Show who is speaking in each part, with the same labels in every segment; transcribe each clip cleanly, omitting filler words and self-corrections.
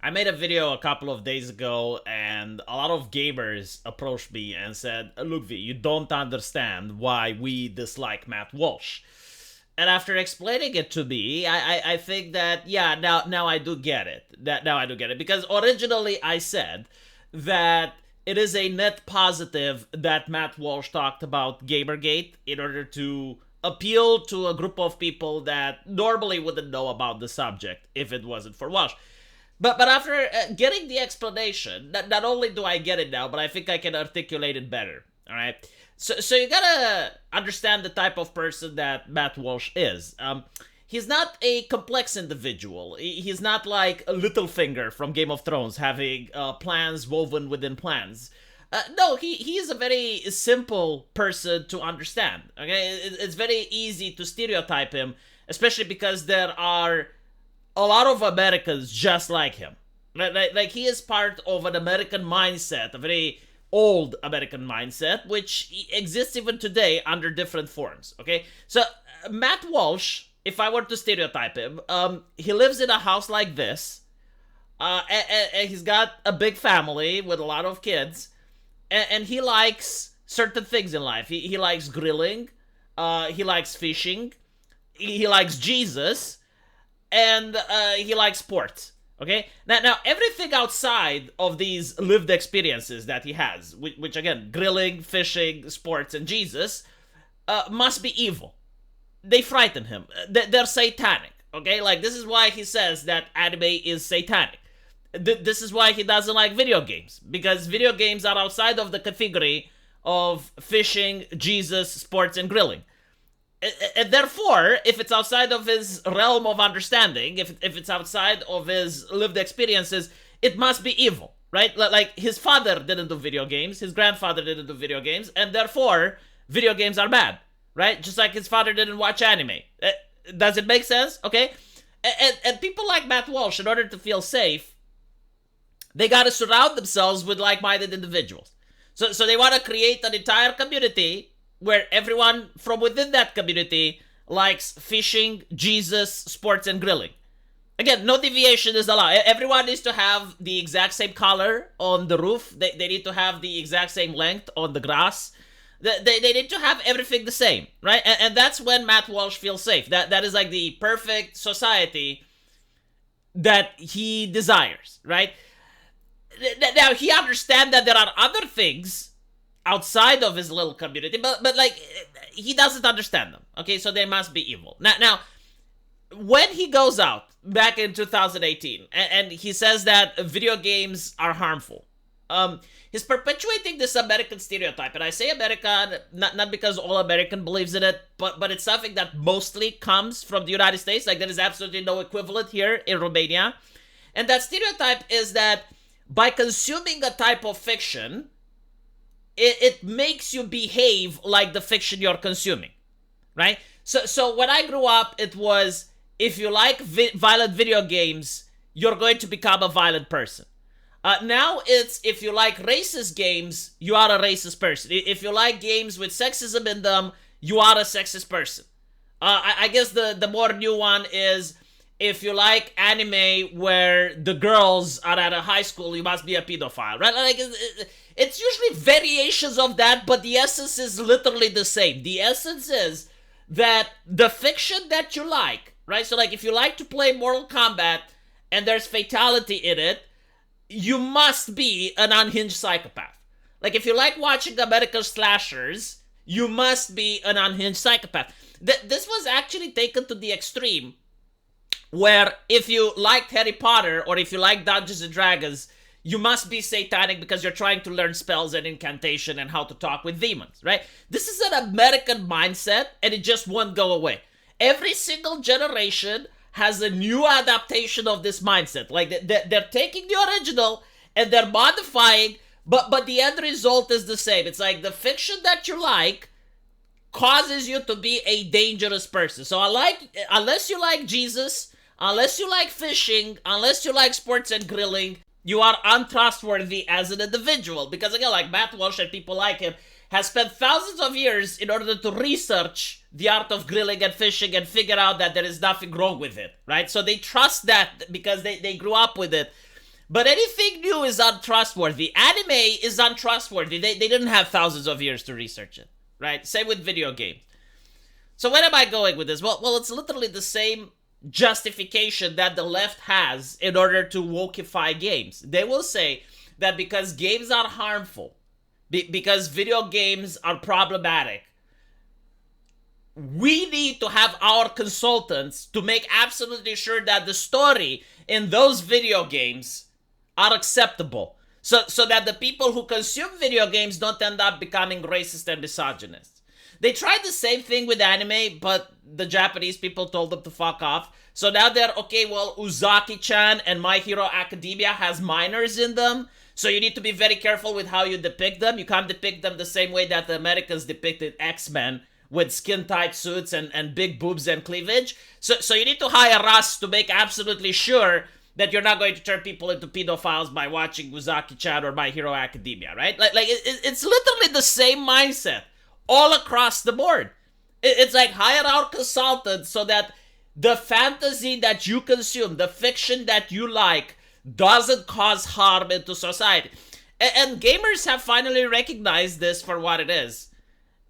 Speaker 1: I made a video a couple of days ago, and a lot of gamers approached me and said, "Look, V, you don't understand why we dislike Matt Walsh." And after explaining it to me, I think that, yeah, now I do get it. Now I do get it. Because originally I said that it is a net positive that Matt Walsh talked about Gamergate in order to appeal to a group of people that normally wouldn't know about the subject if it wasn't for Walsh. But after getting the explanation, not only do I get it now, but I think I can articulate it better. All right. So you gotta understand the type of person that Matt Walsh is. He's not a complex individual. He's not like Littlefinger from Game of Thrones having plans woven within plans. No, he is a very simple person to understand. Okay, it's very easy to stereotype him, especially because there are a lot of Americans just like him. Like he is part of an American mindset, a very old American mindset, which exists even today under different forms. Okay, so Matt Walsh, if I were to stereotype him, he lives in a house like this, and he's got a big family with a lot of kids, and he likes certain things in life. He likes grilling, he likes fishing, he likes Jesus, and he likes sports. Okay? Now everything outside of these lived experiences that he has, which again, grilling, fishing, sports, and Jesus, must be evil. They frighten him. They're satanic. Okay? Like, this is why he says that anime is satanic. This is why he doesn't like video games. Because video games are outside of the category of fishing, Jesus, sports, and grilling. And therefore, if it's outside of his realm of understanding, if it's outside of his lived experiences, it must be evil, right? Like, his father didn't do video games, his grandfather didn't do video games, and therefore, video games are bad, right? Just like his father didn't watch anime. Does it make sense? Okay? And people like Matt Walsh, in order to feel safe, they gotta surround themselves with like-minded individuals. So they want to create an entire community where everyone from within that community likes fishing, Jesus, sports, and grilling. Again, no deviation is allowed. Everyone needs to have the exact same color on the roof. They need to have the exact same length on the grass. They need to have everything the same, right? And that's when Matt Walsh feels safe. That is like the perfect society that he desires, right? Now, he understands that there are other things outside of his little community, but like, he doesn't understand them. Okay, so they must be evil. Now, when he goes out back in 2018 and he says that video games are harmful, he's perpetuating this American stereotype. And I say American not because all American believes in it, but it's something that mostly comes from the United States. Like, there is absolutely no equivalent here in Romania. And that stereotype is that by consuming a type of fiction, it makes you behave like the fiction you're consuming, right? So when I grew up, it was, if you like violent video games, you're going to become a violent person. Now it's, if you like racist games, you are a racist person. If you like games with sexism in them, you are a sexist person. I guess the more new one is, if you like anime where the girls are at a high school, you must be a pedophile, right? Like, it's usually variations of that, but the essence is literally the same. The essence is that the fiction that you like, right? So, like, if you like to play Mortal Kombat and there's fatality in it, you must be an unhinged psychopath. Like, if you like watching American slashers, you must be an unhinged psychopath. This was actually taken to the extreme, where if you liked Harry Potter or if you like Dungeons and Dragons, you must be satanic because you're trying to learn spells and incantation and how to talk with demons, right? This is an American mindset, and it just won't go away. Every single generation has a new adaptation of this mindset. Like, they're taking the original and they're modifying, but the end result is the same. It's like the fiction that you like causes you to be a dangerous person. So unless you like Jesus, unless you like fishing, unless you like sports and grilling, you are untrustworthy as an individual. Because again, like Matt Walsh and people like him has spent thousands of years in order to research the art of grilling and fishing and figure out that there is nothing wrong with it, right? So they trust that because they grew up with it. But anything new is untrustworthy. Anime is untrustworthy. They didn't have thousands of years to research it, right? Same with video games. So where am I going with this? Well, it's literally the same justification that the left has in order to wokeify games. They will say that because games are harmful, because video games are problematic, we need to have our consultants to make absolutely sure that the story in those video games are acceptable. So that the people who consume video games don't end up becoming racist and misogynist. They tried the same thing with anime, but the Japanese people told them to fuck off. So now they're, okay, well, Uzaki-chan and My Hero Academia has minors in them, so you need to be very careful with how you depict them. You can't depict them the same way that the Americans depicted X-Men, with skin-tight suits and big boobs and cleavage. So you need to hire us to make absolutely sure that you're not going to turn people into pedophiles by watching Uzaki-chan or My Hero Academia, right? Like it's literally the same mindset all across the board. It's like, hire our consultants so that the fantasy that you consume, the fiction that you like, doesn't cause harm into society. And gamers have finally recognized this for what it is.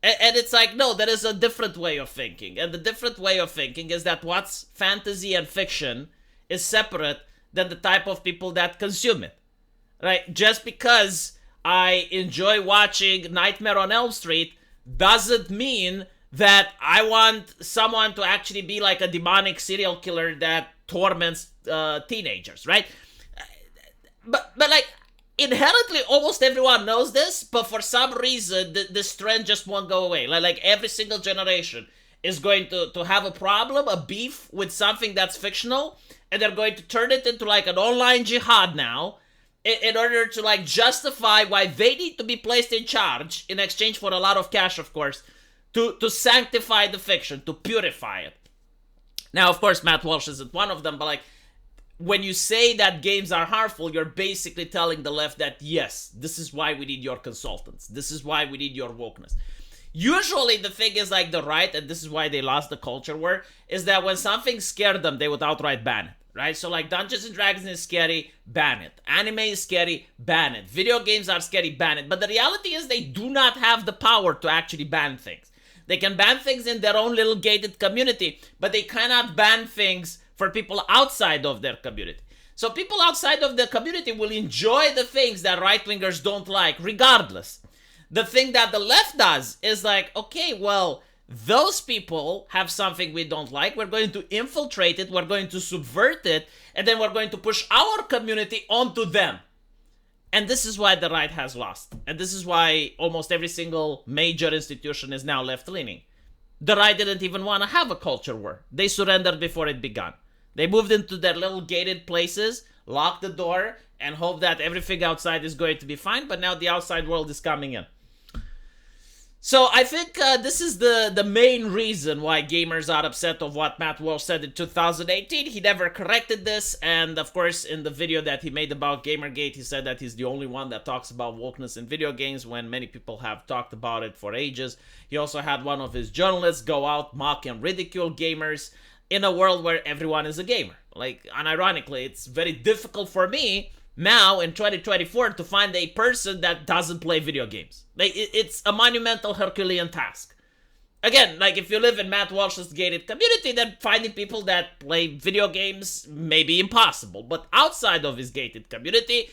Speaker 1: And it's like, no, there is a different way of thinking. And the different way of thinking is that what's fantasy and fiction is separate than the type of people that consume it. Right? Just because I enjoy watching Nightmare on Elm Street doesn't mean that I want someone to actually be like a demonic serial killer that torments teenagers, right? But like, inherently, almost everyone knows this, but for some reason, this trend just won't go away. Like every single generation is going to have a problem, a beef with something that's fictional, and they're going to turn it into like an online jihad now, in order to like justify why they need to be placed in charge, in exchange for a lot of cash, of course, to sanctify the fiction, to purify it. Now, of course, Matt Walsh isn't one of them, but like, when you say that games are harmful, you're basically telling the left that, yes, this is why we need your consultants. This is why we need your wokeness. Usually the thing is like the right, and this is why they lost the culture war, is that when something scared them, they would outright ban it, right? So like Dungeons and Dragons is scary, ban it. Anime is scary, ban it. Video games are scary, ban it. But the reality is they do not have the power to actually ban things. They can ban things in their own little gated community, but they cannot ban things for people outside of their community. So people outside of the community will enjoy the things that right-wingers don't like, regardless. The thing that the left does is like, okay, well, those people have something we don't like, we're going to infiltrate it, we're going to subvert it, and then we're going to push our community onto them. And this is why the right has lost. And this is why almost every single major institution is now left-leaning. The right didn't even want to have a culture war. They surrendered before it began. They moved into their little gated places, locked the door, and hoped that everything outside is going to be fine, but now the outside world is coming in. So I think this is the main reason why gamers are upset of what Matt Walsh said in 2018. He never corrected this, and of course in the video that he made about Gamergate, he said that he's the only one that talks about wokeness in video games when many people have talked about it for ages. He also had one of his journalists go out, mock and ridicule gamers in a world where everyone is a gamer. Like, unironically, it's very difficult for me now in 2024 to find a person that doesn't play video games. Like, it's a monumental Herculean task. Again, like, if you live in Matt Walsh's gated community, then finding people that play video games may be impossible. But outside of his gated community,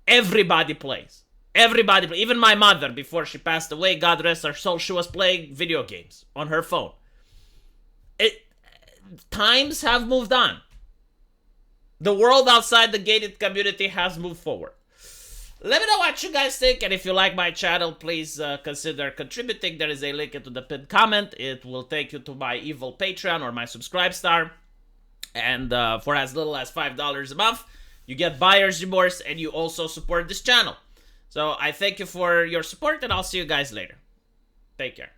Speaker 1: everybody plays. Everybody plays. Even my mother, before she passed away, God rest her soul, she was playing video games on her phone. Times have moved on. The world outside the gated community has moved forward. Let me know what you guys think, and if you like my channel, please consider contributing. There is a link into the pinned comment. It will take you to my evil Patreon or my Subscribe Star. And for as little as $5 a month, you get buyer's remorse, and you also support this channel. So I thank you for your support, and I'll see you guys later. Take care.